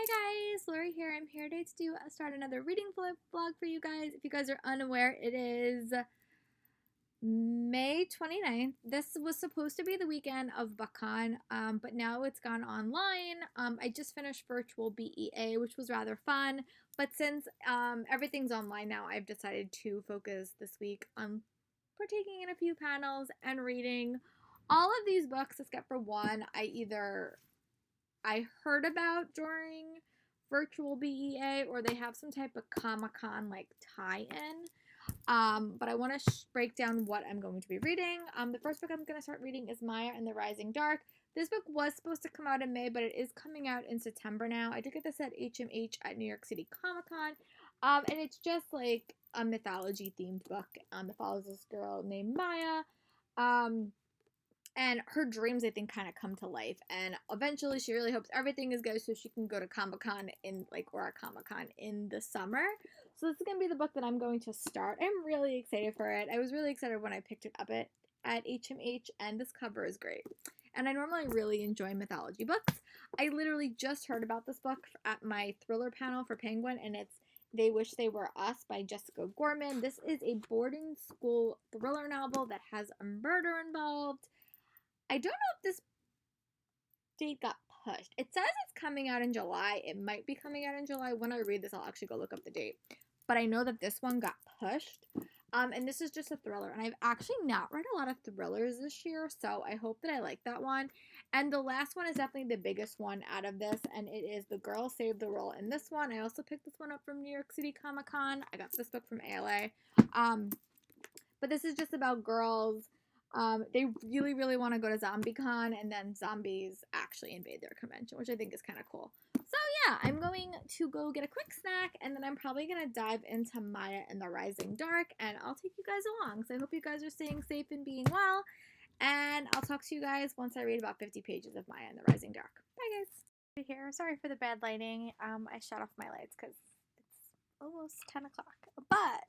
Hi guys, Lori here. I'm here today to start another reading vlog for you guys. If you guys are unaware, it is May 29th. This was supposed to be the weekend of BuckCon, but now it's gone online. I just finished virtual BEA, which was rather fun. But since everything's online now, I've decided to focus this week on partaking in a few panels and reading all of these books except for one. I heard about during virtual BEA, or they have some type of Comic-Con like tie-in. But I want to break down what I'm going to be reading. The first book I'm going to start reading is Maya and the Rising Dark. This book was supposed to come out in May, but it is coming out in September now. I did get this at HMH at New York City Comic Con. And it's just like a mythology themed book. It follows this girl named Maya. And her dreams, I think, kind of come to life. And eventually, she really hopes everything is good so she can go to Comic-Con in the summer. So this is going to be the book that I'm going to start. I'm really excited for it. I was really excited when I picked it up at HMH, and this cover is great. And I normally really enjoy mythology books. I literally just heard about this book at my thriller panel for Penguin, and it's They Wish They Were Us by Jessica Gorman. This is a boarding school thriller novel that has a murder involved. I don't know if this date got pushed. It says it's coming out in July. It might be coming out in July. When I read this, I'll actually go look up the date. But I know that this one got pushed. And this is just a thriller. And I've actually not read a lot of thrillers this year, so I hope that I like that one. And the last one is definitely the biggest one out of this, and it is The Girl Saved the World. In this one, I also picked this one up from New York City Comic Con. I got this book from ALA. But this is just about girls. They really, really want to go to ZombieCon, and then zombies actually invade their convention, which I think is kind of cool. So yeah, I'm going to go get a quick snack, and then I'm probably going to dive into Maya and the Rising Dark, and I'll take you guys along. So I hope you guys are staying safe and being well, and I'll talk to you guys once I read about 50 pages of Maya and the Rising Dark. Bye, guys. Here, sorry for the bad lighting. I shut off my lights because it's almost 10 o'clock, but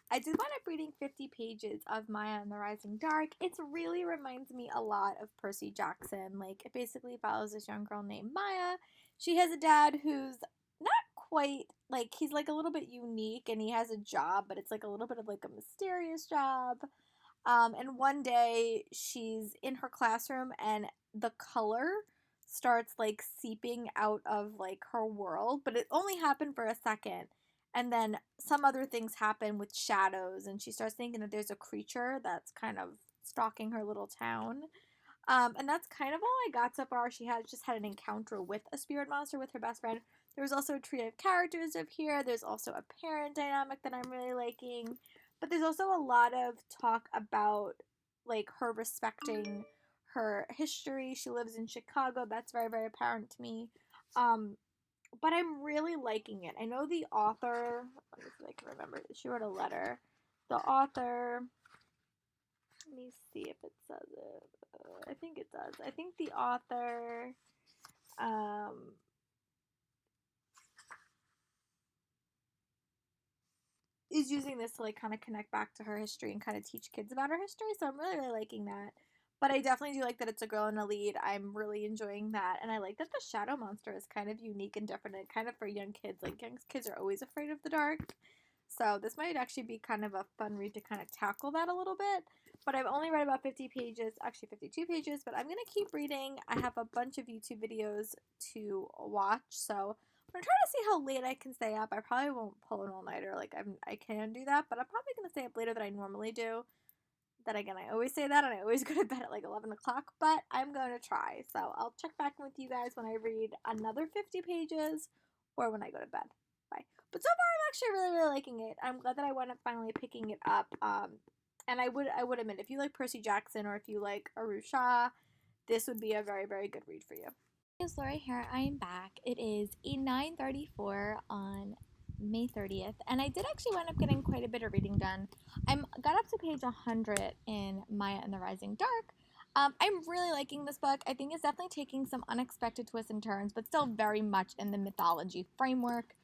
I did wind up reading 50 pages of Maya and the Rising Dark. It really reminds me a lot of Percy Jackson. Like, it basically follows this young girl named Maya. She has a dad who's not quite, like, he's like a little bit unique, and he has a job, but it's like a little bit of like a mysterious job. And one day she's in her classroom, and the color starts like seeping out of like her world, but it only happened for a second. And then some other things happen with shadows, and she starts thinking that there's a creature that's kind of stalking her little town. And that's kind of all I got so far. She had just had an encounter with a spirit monster with her best friend. There was also a trio of characters of here. There's also a parent dynamic that I'm really liking. But there's also a lot of talk about like her respecting her history. She lives in Chicago. That's very, very apparent to me. But I'm really liking it. I know the author, let me see if I can remember, she wrote a letter. The author, let me see if it says it. I think it does. I think the author is using this to like kind of connect back to her history and kind of teach kids about her history. So I'm really, really liking that. But I definitely do like that it's a girl in a lead. I'm really enjoying that. And I like that the shadow monster is kind of unique and different and kind of for young kids. Like, young kids are always afraid of the dark. So this might actually be kind of a fun read to kind of tackle that a little bit. But I've only read about 50 pages, actually 52 pages, but I'm going to keep reading. I have a bunch of YouTube videos to watch. So I'm going to try to see how late I can stay up. I probably won't pull an all-nighter. Like, I can do that, but I'm probably going to stay up later than I normally do. Then again, I always say that, and I always go to bed at like 11 o'clock, but I'm going to try. So I'll check back with you guys when I read another 50 pages or when I go to bed. Bye. But so far, I'm actually really, really liking it. I'm glad that I wound up finally picking it up. And I would admit, if you like Percy Jackson or if you like Arusha, this would be a very, very good read for you. It's Lori here. I am back. It is 9:34 on May 30th, and I did actually wind up getting quite a bit of reading done. I got up to page 100 in Maya and the Rising Dark. I'm really liking this book. I think it's definitely taking some unexpected twists and turns, but still very much in the mythology framework.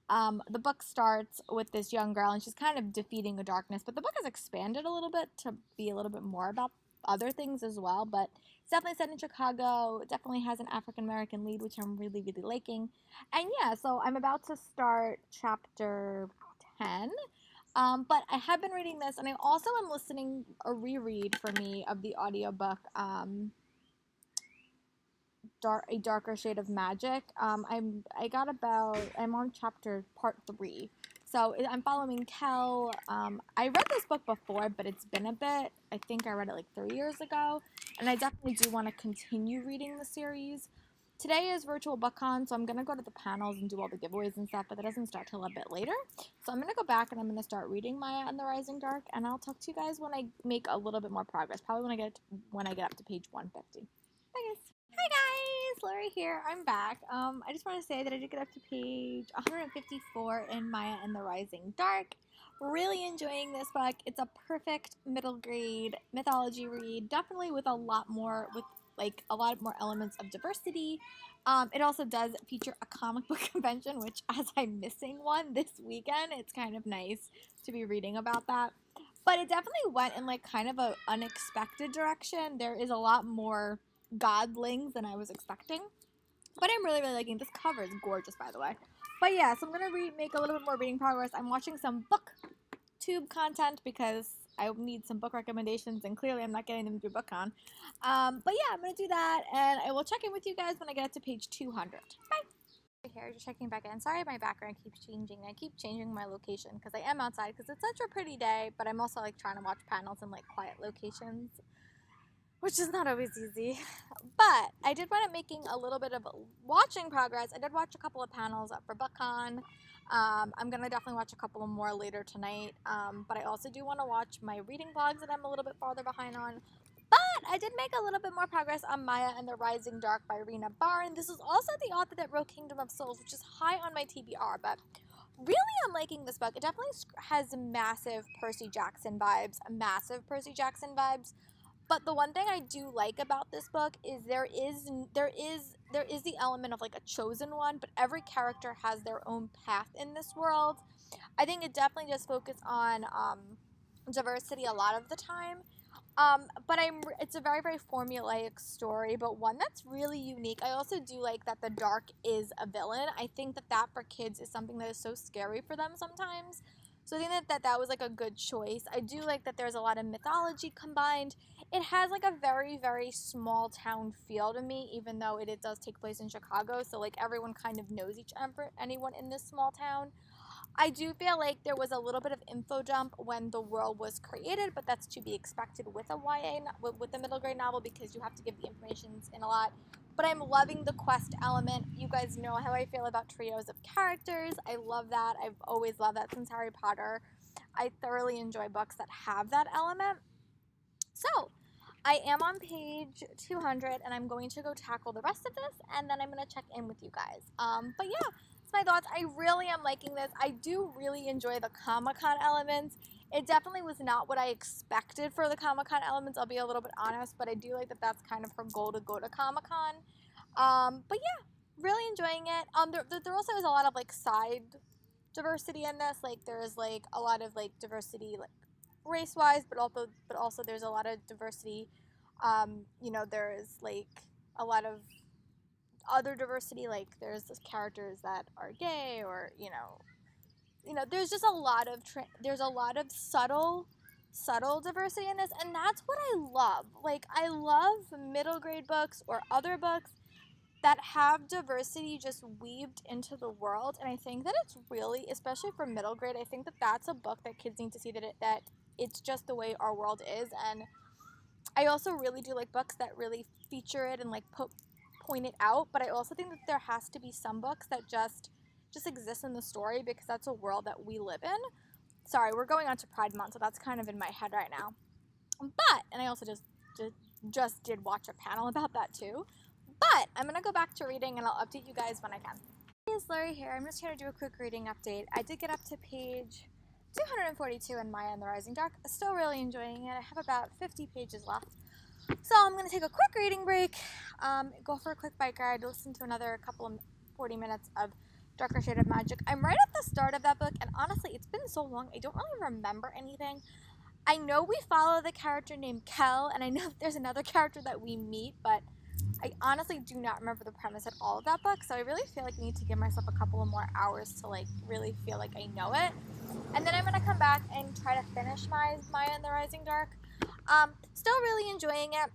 The book starts with this young girl, and she's kind of defeating a darkness, but the book has expanded a little bit to be a little bit more about other things as well, but It's definitely set in Chicago. It definitely has an African American lead, which I'm really, really liking. And yeah, so I'm about to start chapter 10. But I have been reading this, and I also am listening a reread for me of the audiobook, A Darker Shade of Magic. I'm on chapter part 3. So I'm following Kel. I read this book before, but it's been a bit. I think I read it like 3 years ago, and I definitely do want to continue reading the series. Today is virtual BookCon, so I'm gonna go to the panels and do all the giveaways and stuff, but that doesn't start till a bit later. So I'm gonna go back and I'm gonna start reading Maya and the Rising Dark, and I'll talk to you guys when I make a little bit more progress. Probably when I get up to page 150. Bye guys. Hi guys, Lori here. I'm back. I just want to say that I did get up to page 154 in Maya and the Rising Dark. Really enjoying this book. It's a perfect middle grade mythology read. Definitely with a lot more elements of diversity. It also does feature a comic book convention, which as I'm missing one this weekend, it's kind of nice to be reading about that. But it definitely went in like kind of an unexpected direction. There is a lot more godlings than I was expecting. But I'm really, really liking this. Cover is gorgeous, by the way. But yeah, so I'm going to make a little bit more reading progress. I'm watching some booktube content because I need some book recommendations, and clearly I'm not getting them through BookCon. But yeah, I'm going to do that, and I will check in with you guys when I get up to page 200. Bye! Here, just checking back in. Sorry, my background keeps changing. I keep changing my location because I am outside because it's such a pretty day, but I'm also like trying to watch panels in like quiet locations, which is not always easy. But I did wind up making a little bit of watching progress. I did watch a couple of panels up for BookCon. I'm going to definitely watch a couple of more later tonight. But I also do want to watch my reading vlogs that I'm a little bit farther behind on. But I did make a little bit more progress on Maya and the Rising Dark by Rena Barn. This is also the author that wrote Kingdom of Souls, which is high on my TBR. But really, I'm liking this book. It definitely has massive Percy Jackson vibes. But the one thing I do like about this book is there is the element of like a chosen one, but every character has their own path in this world. I think it definitely does focus on diversity a lot of the time. But it's a very, very formulaic story, but one that's really unique. I also do like that the Dark is a villain. I think that for kids is something that is so scary for them sometimes. So I think that was like a good choice. I do like that there's a lot of mythology combined. It has like a very, very small town feel to me, even though it does take place in Chicago. So like everyone kind of knows anyone in this small town. I do feel like there was a little bit of info dump when the world was created, but that's to be expected with a YA, with a middle grade novel, because you have to give the information in a lot. But I'm loving the quest element. You guys know how I feel about trios of characters. I love that. I've always loved that since Harry Potter. I thoroughly enjoy books that have that element. So, I am on page 200, and I'm going to go tackle the rest of this, and then I'm going to check in with you guys. But yeah, that's my thoughts. I really am liking this. I do really enjoy the Comic-Con elements. It definitely was not what I expected for the Comic-Con elements, I'll be a little bit honest, but I do like that that's kind of her goal to go to Comic-Con. But yeah, really enjoying it. There also is a lot of like side diversity in this. Like there's like a lot of like diversity like race-wise, but also there's a lot of diversity. There's like a lot of other diversity. Like there's characters that are gay, or there's just a lot of subtle diversity in this, and that's what I love. Like I love middle grade books or other books that have diversity just weaved into the world, and I think that it's really, especially for middle grade, I think that that's a book that kids need to see, that it's just the way our world is. And I also really do like books that really feature it and like point it out, but I also think that there has to be some books that just exist in the story because that's a world that we live in. Sorry, we're going on to Pride Month, so that's kind of in my head right now. And I also just did watch a panel about that too. But I'm going to go back to reading, and I'll update you guys when I can. Hey, it's Lori here. I'm just here to do a quick reading update. I did get up to page 242 in Maya and the Rising Dark. Still really enjoying it. I have about 50 pages left. So I'm going to take a quick reading break, go for a quick bike ride, listen to another couple of 40 minutes of Darker Shade of Magic. I'm right at the start of that book, and honestly, it's been so long, I don't really remember anything. I know we follow the character named Kel, and I know there's another character that we meet, but I honestly do not remember the premise at all of that book, so I really feel like I need to give myself a couple of more hours to like really feel like I know it. And then I'm gonna come back and try to finish my Maya and the Rising Dark. Still really enjoying it.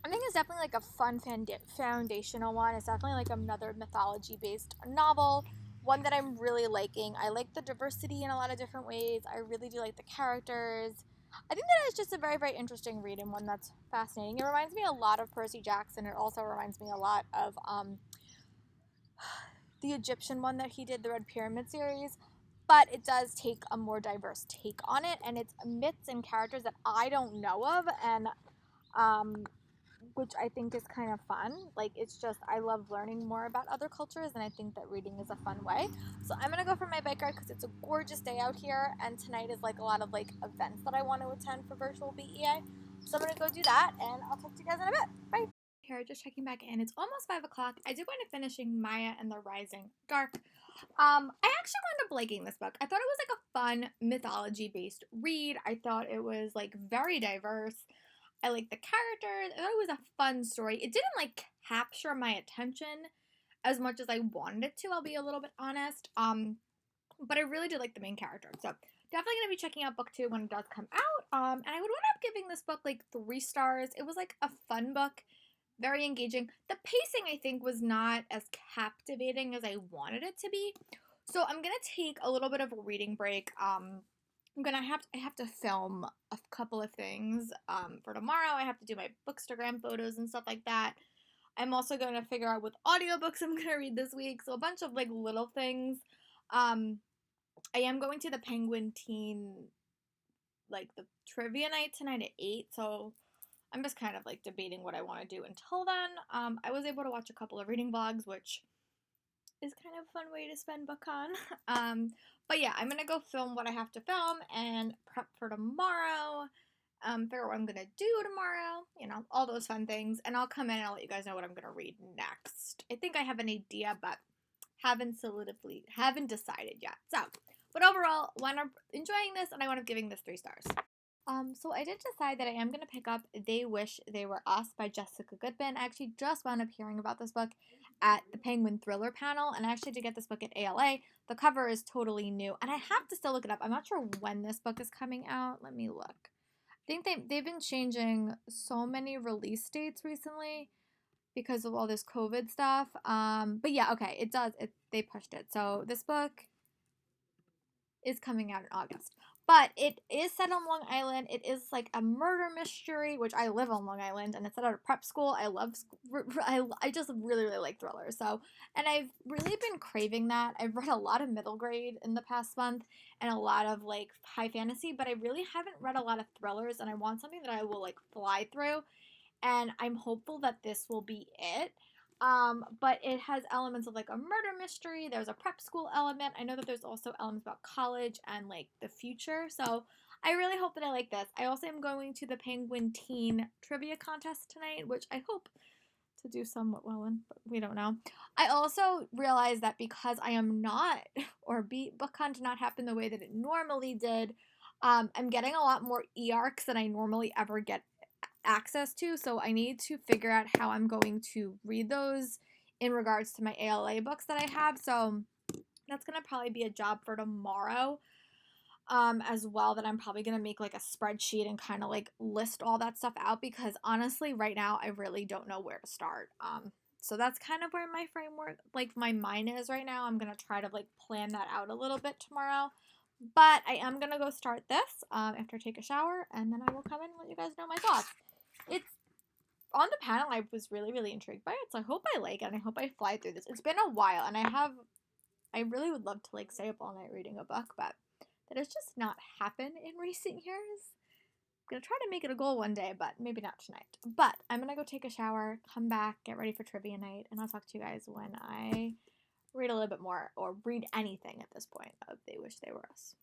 I think it's definitely like a fun foundational one. It's definitely like another mythology based novel, one that I'm really liking. I like the diversity in a lot of different ways. I really do like the characters. I think that it's just a very, very interesting read and one that's fascinating. It reminds me a lot of Percy Jackson. It also reminds me a lot of the Egyptian one that he did, the Red Pyramid series. But it does take a more diverse take on it, and it's myths and characters that I don't know of, and um, which I think is kind of fun. Like, it's just, I love learning more about other cultures, and I think that reading is a fun way. So I'm gonna go for my bike ride because it's a gorgeous day out here, and tonight is like a lot of like events that I want to attend for virtual BEA. So I'm gonna go do that, and I'll talk to you guys in a bit. Bye. Here, just checking back in. It's almost 5 o'clock. I did wind up finishing Maya and the Rising Dark. I actually wound up liking this book. I thought it was like a fun mythology based read. I thought it was like very diverse. I liked the characters. I thought it was a fun story. It didn't like capture my attention as much as I wanted it to, I'll be a little bit honest. But I really did like the main character. So definitely gonna be checking out book 2 when it does come out. And I would end up giving this book like 3 stars. It was like a fun book, very engaging. The pacing I think was not as captivating as I wanted it to be. So I'm gonna take a little bit of a reading break. I have to film a couple of things for tomorrow. I have to do my Bookstagram photos and stuff like that. I'm also going to figure out what audiobooks I'm going to read this week. So a bunch of like little things. Um, I am going to the Penguin Teen, like the trivia night tonight at 8. So I'm just kind of like debating what I want to do until then. I was able to watch a couple of reading vlogs, which is kind of a fun way to spend BookCon. But yeah, I'm gonna go film what I have to film and prep for tomorrow. Figure out what I'm gonna do tomorrow. You know, all those fun things. And I'll come in and I'll let you guys know what I'm gonna read next. I think I have an idea, but haven't decided yet. So, but overall, when I'm enjoying this, and I want to giving this 3 stars. So I did decide that I am going to pick up They Wish They Were Us by Jessica Goodman. I actually just wound up hearing about this book at the Penguin Thriller panel, and I actually did get this book at ALA. The cover is totally new, and I have to still look it up. I'm not sure when this book is coming out. Let me look. I think they've been changing so many release dates recently because of all this COVID stuff. But yeah, okay, it does. They pushed it. So this book is coming out in August. But it is set on Long Island. It is like a murder mystery, which I live on Long Island, and it's set at a prep school. I just really, really like thrillers. So, and I've really been craving that. I've read a lot of middle grade in the past month and a lot of like high fantasy, but I really haven't read a lot of thrillers, and I want something that I will like fly through. And I'm hopeful that this will be it. But it has elements of like a murder mystery. There's a prep school element. I know that there's also elements about college and like the future. So I really hope that I like this. I also am going to the Penguin Teen Trivia Contest tonight, which I hope to do somewhat well in, but we don't know. I also realized that because I am not, or BookCon did not happen the way that it normally did, I'm getting a lot more e-arcs than I normally ever get access to, so I need to figure out how I'm going to read those in regards to my ALA books that I have. So that's gonna probably be a job for tomorrow, as well, that I'm probably gonna make like a spreadsheet and kind of like list all that stuff out, because honestly right now I really don't know where to start. So that's kind of where my framework, like my mind is right now. I'm gonna try to like plan that out a little bit tomorrow. But I am gonna go start this after I take a shower, and then I will come in and let you guys know my thoughts. It's on the panel. I was really, really intrigued by it, so I hope I like it, and I hope I fly through this. It's been a while, and I really would love to like stay up all night reading a book, but that has just not happened in recent years. I'm gonna try to make it a goal one day, but maybe not tonight. But I'm gonna go take a shower, come back, get ready for trivia night, and I'll talk to you guys when I read a little bit more, or read anything at this point of They Wish They Were Us.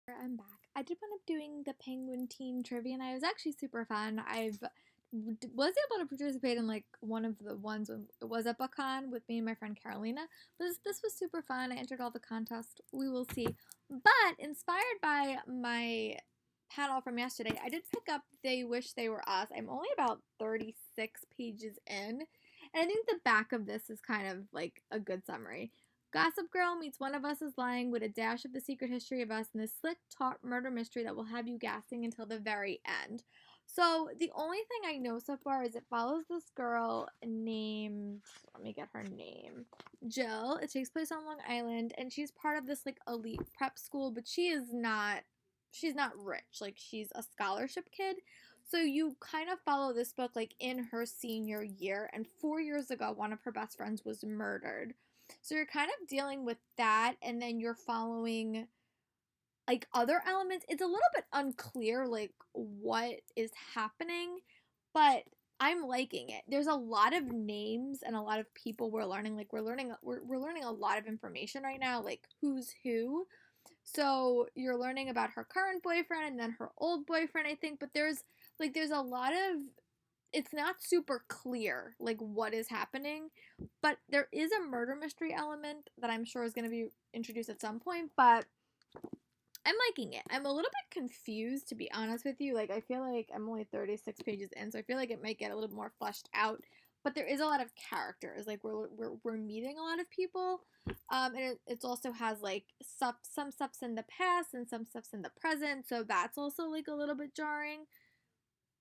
I'm back. I did end up doing the Penguin Teen Trivia, and it was actually super fun. Was able to participate in like one of the ones when it was at BookCon with me and my friend Carolina. This was super fun. I entered all the contests. We will see. But inspired by my panel from yesterday, I did pick up They Wish They Were Us. I'm only about 36 pages in, and I think the back of this is kind of like a good summary. Gossip Girl meets One of Us is Lying with a dash of the secret history of us in this slick, taut murder mystery that will have you gasping until the very end. So the only thing I know so far is it follows this girl named, let me get her name, Jill. It takes place on Long Island, and she's part of this like elite prep school, but she's not rich. Like, she's a scholarship kid. So you kind of follow this book like in her senior year, and 4 years ago one of her best friends was murdered. So you're kind of dealing with that, and then you're following like other elements. It's a little bit unclear like what is happening, but I'm liking it. There's a lot of names and a lot of people we're learning. Like, we're learning a lot of information right now, like who's who. So you're learning about her current boyfriend and then her old boyfriend, I think, but there's a lot of, it's not super clear like what is happening, but there is a murder mystery element that I'm sure is going to be introduced at some point, but I'm liking it. I'm a little bit confused, to be honest with you. Like, I feel like I'm only 36 pages in, so I feel like it might get a little more fleshed out. But there is a lot of characters. Like, we're meeting a lot of people. And it also has, like, some stuff's in the past and some stuff's in the present. So that's also, like, a little bit jarring.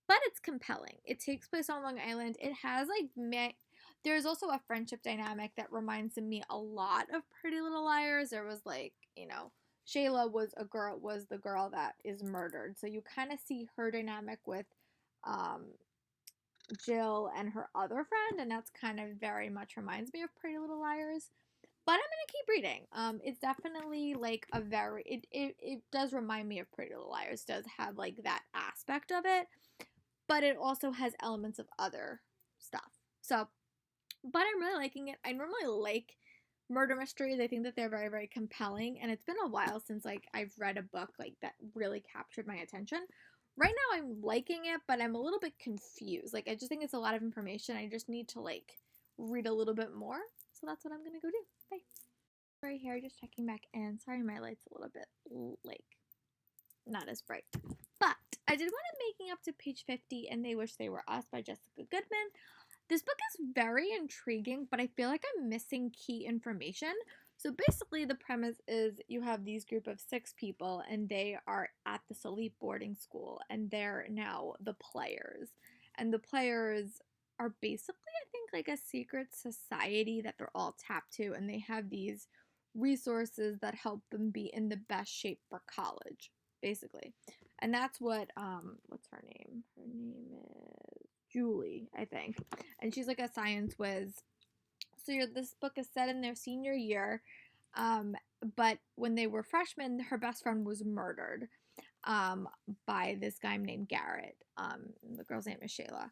But it's compelling. It takes place on Long Island. It has, like, there's also a friendship dynamic that reminds me a lot of Pretty Little Liars. There was, like, you know, Shayla was the girl that is murdered. So you kind of see her dynamic with Jill and her other friend, and that's kind of very much reminds me of Pretty Little Liars. But I'm gonna keep reading. It's definitely like a very it does remind me of Pretty Little Liars. Does have like that aspect of it, but it also has elements of other stuff. So, but I'm really liking it. I normally like murder mysteries. I think that they're very, very compelling, and it's been a while since like I've read a book like that really captured my attention. Right now I'm liking it, but I'm a little bit confused. Like, I just think it's a lot of information. I just need to like read a little bit more. So that's what I'm gonna go do. Bye. Right here, just checking back in. Sorry, my light's a little bit like not as bright. But I did want to making up to page 50 and They Wish They Were Us by Jessica Goodman. This book is very intriguing, but I feel like I'm missing key information. So basically the premise is you have these group of 6 people, and they are at this elite boarding school, and they're now the players. And the players are basically, I think, like a secret society that they're all tapped to, and they have these resources that help them be in the best shape for college, basically. And that's what what's her name? Her name is Julie, I think. And she's like a science whiz. So this book is set in their senior year. But when they were freshmen, her best friend was murdered by this guy named Garrett. The girl's name is Shayla.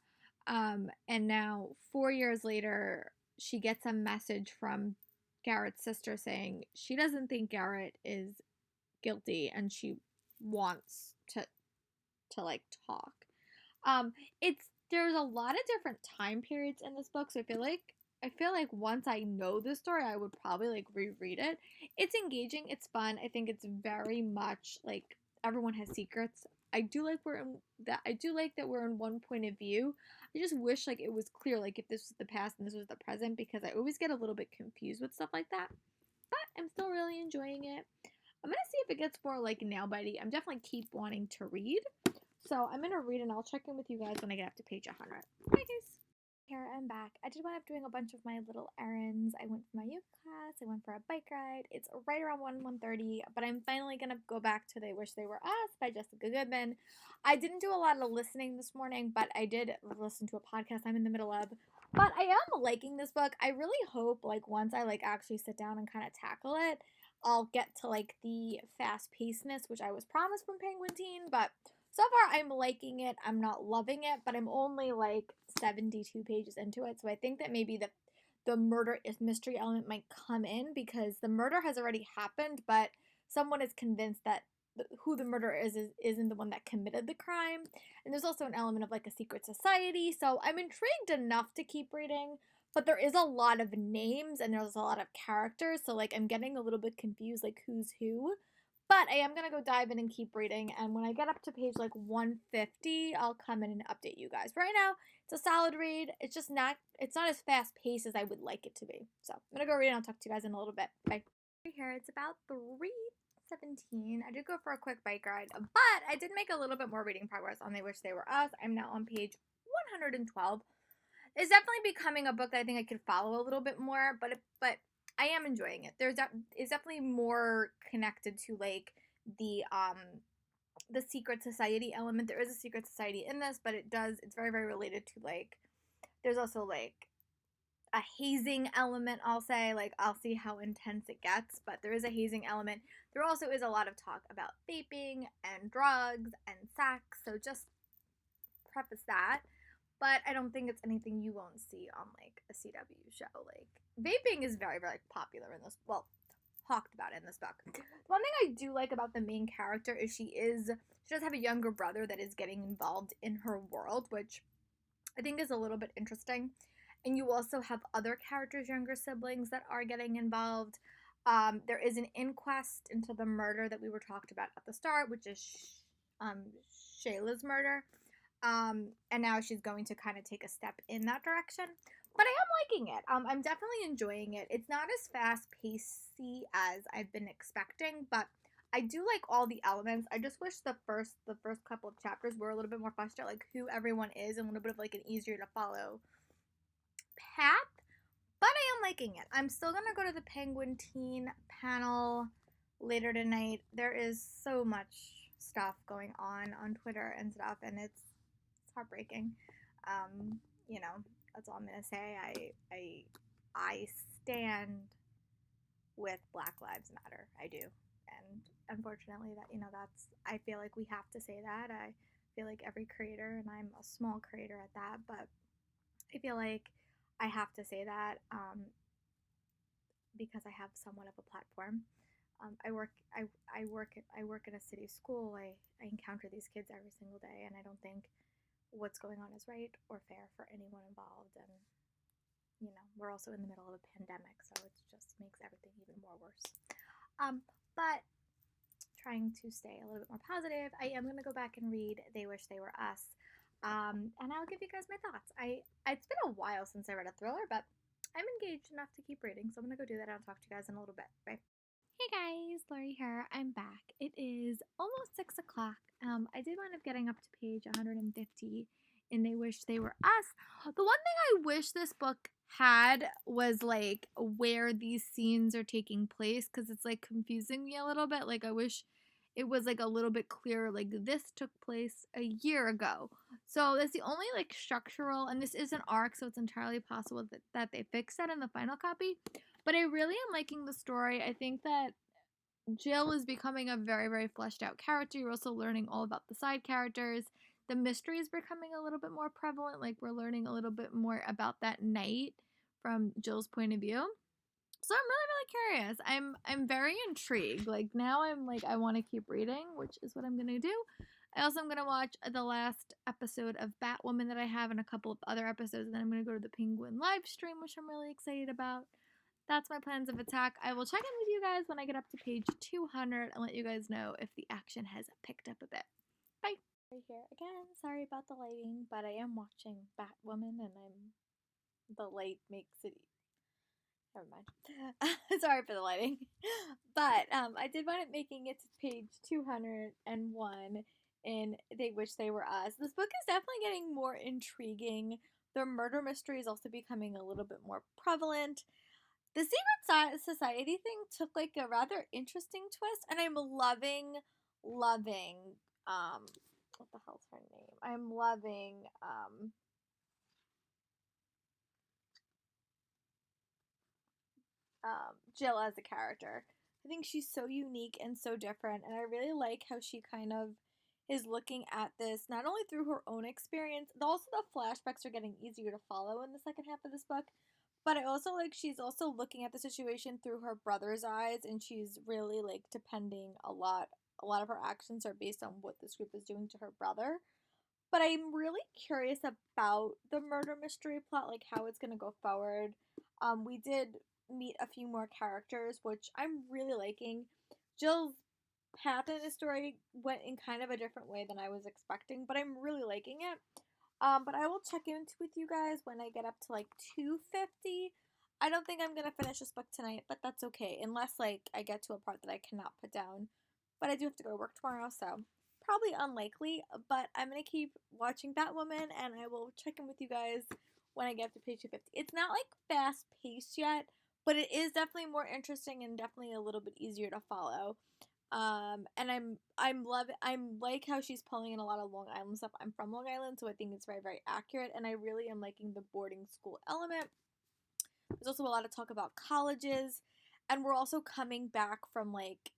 And now 4 years later, she gets a message from Garrett's sister saying she doesn't think Garrett is guilty, and she wants to like talk. There's a lot of different time periods in this book, so I feel like once I know the story, I would probably like reread it. It's engaging, it's fun. I think it's very much like everyone has secrets. I do like that we're in one point of view. I just wish like it was clear, like if this was the past and this was the present, because I always get a little bit confused with stuff like that. But I'm still really enjoying it. I'm gonna see if it gets more like nail bitey. I'm definitely keep wanting to read. So I'm gonna read, and I'll check in with you guys when I get up to page 100. Bye guys. Here I'm back. I did wind up doing a bunch of my little errands. I went for my yoga class. I went for a bike ride. It's right around 1:30, but I'm finally gonna go back to They Wish They Were Us by Jessica Goodman. I didn't do a lot of listening this morning, but I did listen to a podcast I'm in the middle of. But I am liking this book. I really hope like once I like actually sit down and kind of tackle it, I'll get to like the fast pacedness, which I was promised from Penguin Teen, but so far I'm liking it. I'm not loving it, but I'm only like 72 pages into it, so I think that maybe the murder mystery element might come in, because the murder has already happened, but someone is convinced that who the murderer isn't the one that committed the crime. And there's also an element of like a secret society, so I'm intrigued enough to keep reading. But there is a lot of names and there's a lot of characters, so like I'm getting a little bit confused, like who's who. But I am going to go dive in and keep reading, and when I get up to page like 150, I'll come in and update you guys. Right now, it's a solid read. It's not as fast paced as I would like it to be. So I'm going to go read and I'll talk to you guys in a little bit. Bye. Here, it's about 3:17. I did go for a quick bike ride, but I did make a little bit more reading progress on They Wish They Were Us. I'm now on page 112. It's definitely becoming a book that I think I could follow a little bit more, but I am enjoying it. It's definitely more connected to like the secret society element. There is a secret society in this, but it's very very related to like there's also like a hazing element, I'll say. Like I'll see how intense it gets, but there is a hazing element. There also is a lot of talk about vaping and drugs and sex, so just preface that. But I don't think it's anything you won't see on like a CW show. Like vaping is very very popular in this, well, talked about in this book. One thing I do like about the main character is she does have a younger brother that is getting involved in her world, which I think is a little bit interesting. And you also have other characters' younger siblings that are getting involved. There is an inquest into the murder that we were talked about at the start, which is Shayla's murder. And now she's going to kind of take a step in that direction. But I am liking it. I'm definitely enjoying it. It's not as fast pacey as I've been expecting, but I do like all the elements. I just wish the first couple of chapters were a little bit more fleshed out, like who everyone is, and a little bit of like an easier to follow path. But I am liking it. I'm still gonna go to the Penguin Teen panel later tonight. There is so much stuff going on Twitter and stuff, and it's heartbreaking. You know, that's all I'm gonna say. I stand with Black Lives Matter. I do, and unfortunately, I feel like we have to say that. I feel like every creator, and I'm a small creator at that, but I feel like I have to say that because I have somewhat of a platform. I work in a city school. I encounter these kids every single day, and I don't think what's going on is right or fair for anyone involved. And we're also in the middle of a pandemic, so it just makes everything even more worse. But trying to stay a little bit more positive, I am going to go back and read They Wish They Were Us. And I'll give you guys my thoughts. It's been a while since I read a thriller, but I'm engaged enough to keep reading, so I'm going to go do that and I'll talk to you guys in a little bit. Bye. Hey guys, Lori here. I'm back. It is almost 6 o'clock. I did wind up getting up to page 150 in They Wish They Were Us. The one thing I wish this book had was like where these scenes are taking place, because it's like confusing me a little bit. Like I wish it was like a little bit clearer, like this took place a year ago. So that's the only like structural, and this is an arc, so it's entirely possible that they fix that in the final copy. But I really am liking the story. I think that Jill is becoming a very, very fleshed out character. You're also learning all about the side characters. The mystery is becoming a little bit more prevalent. Like we're learning a little bit more about that night from Jill's point of view. So I'm really, really curious. I'm very intrigued. Like now I'm like I want to keep reading, which is what I'm gonna do. I also am gonna watch the last episode of Batwoman that I have and a couple of other episodes, and then I'm gonna go to the Penguin live stream, which I'm really excited about. That's my plans of attack. I will check in with you guys when I get up to page 200 and let you guys know if the action has picked up a bit. Bye. Right here again. Sorry about the lighting, but I am watching Batwoman, and the light makes it. Never mind. Sorry for the lighting, but I did wind up making it to page 201 in They Wish They Were Us. This book is definitely getting more intriguing. The murder mystery is also becoming a little bit more prevalent. The secret society thing took like a rather interesting twist, and I'm loving what the hell's her name? I'm loving Jill as a character. I think she's so unique and so different, and I really like how she kind of is looking at this not only through her own experience, but also the flashbacks are getting easier to follow in the second half of this book. But I also like she's also looking at the situation through her brother's eyes, and she's really like depending a lot of her actions are based on what this group is doing to her brother. But I'm really curious about the murder mystery plot, like how it's gonna go forward. We did meet a few more characters, which I'm really liking. Jill's path in the story went in kind of a different way than I was expecting, but I'm really liking it. But I will check in with you guys when I get up to like 250. I don't think I'm gonna finish this book tonight, but that's okay, unless like I get to a part that I cannot put down. But I do have to go to work tomorrow, so probably unlikely. But I'm gonna keep watching Batwoman, and I will check in with you guys when I get up to page 250. It's not like fast paced yet, but it is definitely more interesting and definitely a little bit easier to follow. And I'm like how she's pulling in a lot of Long Island stuff. I'm from Long Island, so I think it's very, very accurate, and I really am liking the boarding school element. There's also a lot of talk about colleges, and we're also coming back from like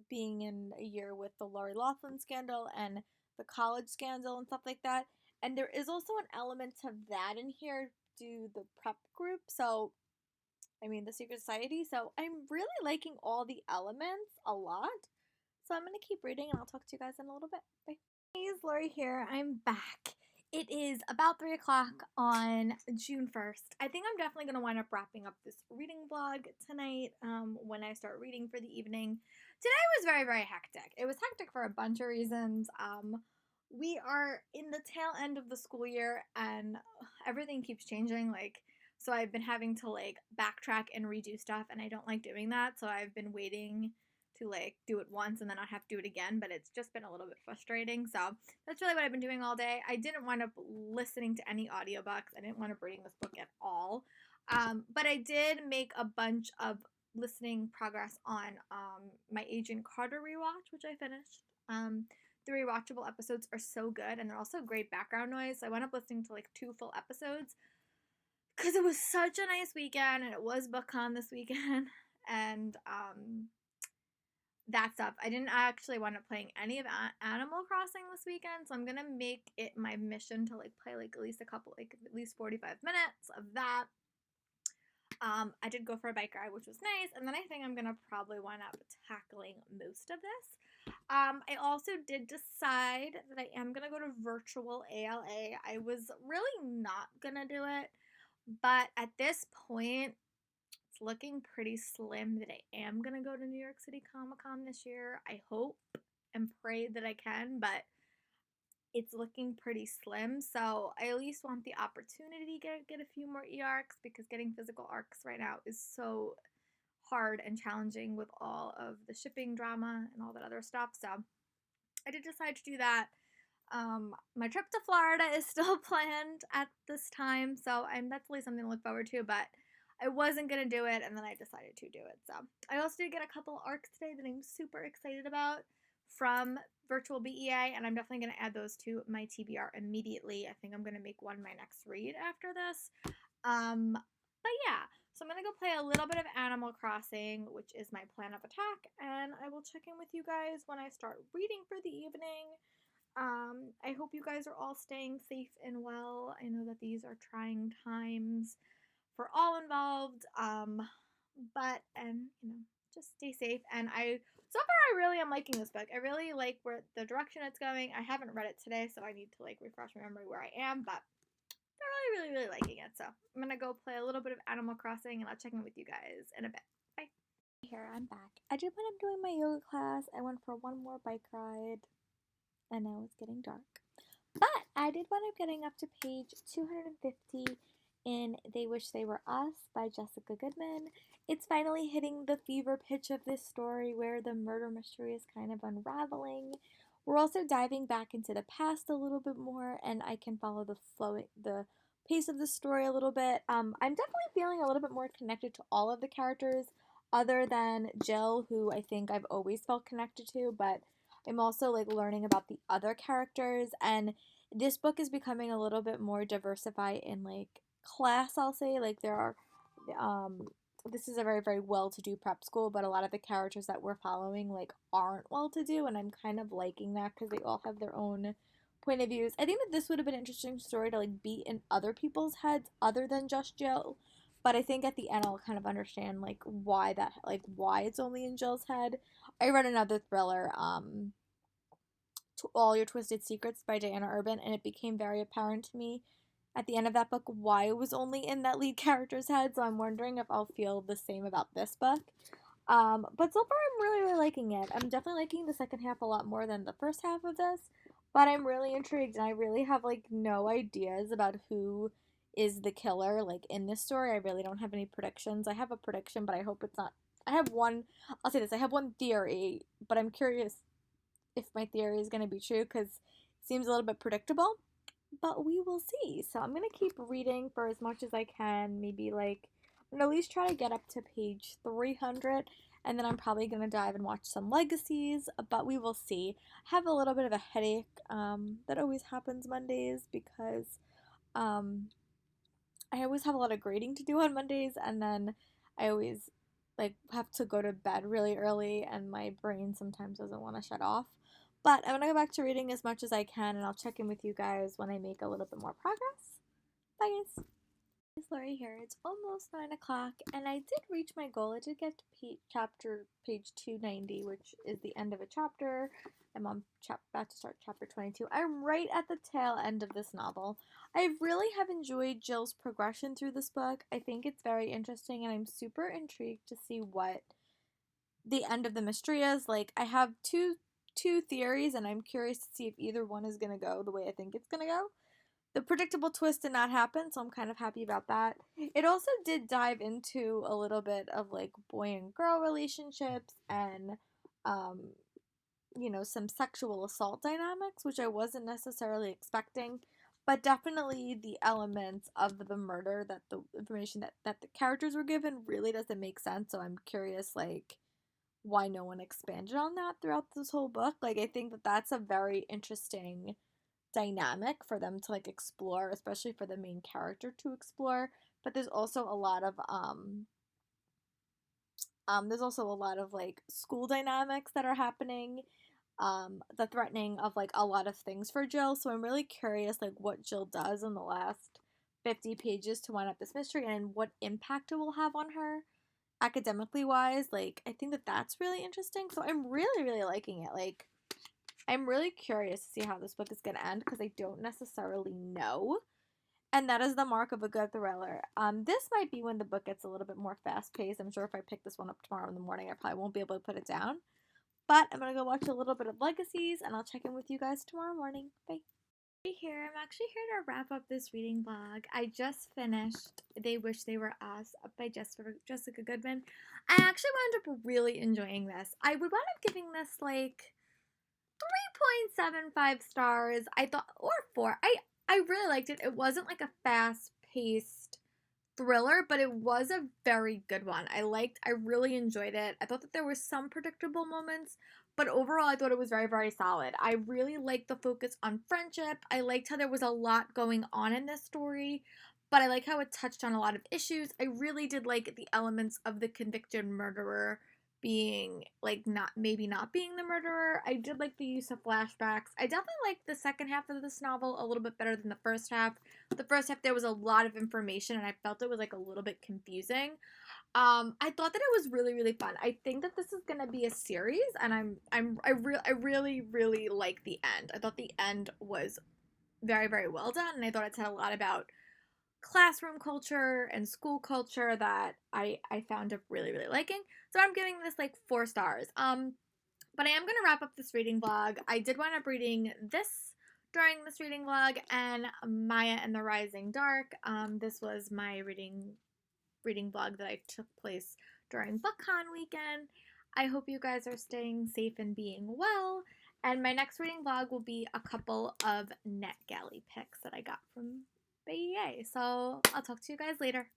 being in a year with the Lori Loughlin scandal and the college scandal and stuff like that. And there is also an element of that in here due the prep group. So the Secret Society. So I'm really liking all the elements a lot. So I'm going to keep reading, and I'll talk to you guys in a little bit. Bye. Hey, it's Lori here. I'm back. It is about 3 o'clock on June 1st. I think I'm definitely going to wind up wrapping up this reading vlog tonight when I start reading for the evening. Today was very, very hectic. It was hectic for a bunch of reasons. We are in the tail end of the school year, and everything keeps changing. So I've been having to backtrack and redo stuff, and I don't like doing that. So I've been waiting to do it once and then not have to do it again, but it's just been a little bit frustrating. So that's really what I've been doing all day. I didn't wind up listening to any audiobooks. I didn't wind up reading this book at all. But I did make a bunch of listening progress on my Agent Carter rewatch, which I finished. The rewatchable episodes are so good, and they're also great background noise. So I wound up listening to 2 full episodes because it was such a nice weekend, and it was BookCon this weekend, and that stuff. I didn't actually wind up playing any of Animal Crossing this weekend, so I'm gonna make it my mission to play at least at least 45 minutes of that. I did go for a bike ride, which was nice, and then I think I'm gonna probably wind up tackling most of this. I also did decide that I am gonna go to virtual ALA. I was really not gonna do it, but at this point, it's looking pretty slim that I am going to go to New York City Comic-Con this year. I hope and pray that I can, but it's looking pretty slim. So I at least want the opportunity to get a few more e-arcs, because getting physical arcs right now is so hard and challenging with all of the shipping drama and all that other stuff. So I did decide to do that. My trip to Florida is still planned at this time, so that's really something to look forward to, but I wasn't going to do it, and then I decided to do it. So I also did get a couple arcs today that I'm super excited about from Virtual BEA, and I'm definitely going to add those to my TBR immediately. I think I'm going to make one my next read after this. But yeah, so I'm going to go play a little bit of Animal Crossing, which is my plan of attack, and I will check in with you guys when I start reading for the evening. I hope you guys are all staying safe and well. I know that these are trying times for all involved, just stay safe. And so far I really am liking this book. I really like where the direction it's going. I haven't read it today, so I need to refresh my memory where I am, but I'm really, really, really liking it. So I'm gonna go play a little bit of Animal Crossing, and I'll check in with you guys in a bit. Bye. Here, I'm back. I did when I'm doing my yoga class. I went for one more bike ride, and now it's getting dark. But I did wind up getting up to page 250 in They Wish They Were Us by Jessica Goodman. It's finally hitting the fever pitch of this story where the murder mystery is kind of unraveling. We're also diving back into the past a little bit more, and I can follow the pace of the story a little bit. I'm definitely feeling a little bit more connected to all of the characters other than Jill, who I think I've always felt connected to, but I'm also learning about the other characters, and this book is becoming a little bit more diversified in class, I'll say. There are this is a very, very well-to-do prep school, but a lot of the characters that we're following aren't well-to-do, and I'm kind of liking that because they all have their own point of views. I think that this would have been an interesting story to be in other people's heads other than just Jill, but I think at the end I'll kind of understand why it's only in Jill's head. I read another thriller, All Your Twisted Secrets by Diana Urban, and it became very apparent to me at the end of that book why it was only in that lead character's head, so I'm wondering if I'll feel the same about this book. But so far I'm really, really liking it. I'm definitely liking the second half a lot more than the first half of this, but I'm really intrigued and I really have like no ideas about who is the killer like in this story. I really don't have any predictions. I have a prediction, but I hope it's not. I have one, I'll say this, I have one theory, but I'm curious if my theory is going to be true because it seems a little bit predictable, but we will see. So I'm going to keep reading for as much as I can, maybe like I'm gonna at least try to get up to page 300, and then I'm probably gonna dive and watch some legacies, but we will see. I have a little bit of a headache that always happens Mondays because um, I always have a lot of grading to do on Mondays, and then I always like have to go to bed really early, and my brain sometimes doesn't want to shut off. But I'm gonna go back to reading as much as I can, and I'll check in with you guys when I make a little bit more progress. Bye, guys. It's Lori here. It's almost 9 o'clock, and I did reach my goal. I did get to page 290, which is the end of a chapter. I'm on about to start chapter 22. I'm right at the tail end of this novel. I really have enjoyed Jill's progression through this book. I think it's very interesting, and I'm super intrigued to see what the end of the mystery is. Like, I have two theories, and I'm curious to see if either one is gonna go the way I think it's gonna go. The predictable twist did not happen, so I'm kind of happy about that. It also did dive into a little bit of like boy and girl relationships and um some sexual assault dynamics, which I wasn't necessarily expecting, but definitely the elements of the murder, that the information that the characters were given really doesn't make sense. So I'm curious like why no one expanded on that throughout this whole book. Like I think that that's a very interesting dynamic for them to like explore, especially for the main character to explore. But there's also a lot of like school dynamics that are happening, the threatening of like a lot of things for Jill. So I'm really curious like what Jill does in the last 50 pages to wind up this mystery and what impact it will have on her academically wise. Like I think that that's really interesting. So I'm really, really liking it. Like I'm really curious to see how this book is going to end because I don't necessarily know. And that is the mark of a good thriller. This might be when the book gets a little bit more fast paced. I'm sure if I pick this one up tomorrow in the morning, I probably won't be able to put it down. But I'm going to go watch a little bit of Legacies and I'll check in with you guys tomorrow morning. Bye. Here, I'm actually here to wrap up this reading vlog. I just finished They Wish They Were Us by Jessica Goodman. I actually wound up really enjoying this. I would wind up giving this like 3.75 stars. I thought, or 4. I really liked it. It wasn't like a fast-paced thriller, but it was a very good one. I really enjoyed it. I thought that there were some predictable moments, but overall I thought it was very, very solid. I really liked the focus on friendship. I liked how there was a lot going on in this story, but I like how it touched on a lot of issues. I really did like the elements of the convicted murderer being like not being the murderer. I did like the use of flashbacks. I definitely liked the second half of this novel a little bit better than the first half. The first half there was a lot of information and I felt it was like a little bit confusing. I thought that it was really, really fun. I think that this is gonna be a series, and I really, really like the end. I thought the end was very, very well done, and I thought it said a lot about classroom culture and school culture that I found up really, really liking. So I'm giving this like 4 stars. But I am gonna wrap up this reading vlog. I did wind up reading this during this reading vlog and Maya and the Rising Dark. This was my reading vlog that I took place during BookCon weekend. I hope you guys are staying safe and being well. And my next reading vlog will be a couple of NetGalley picks that I got from BEA. So I'll talk to you guys later.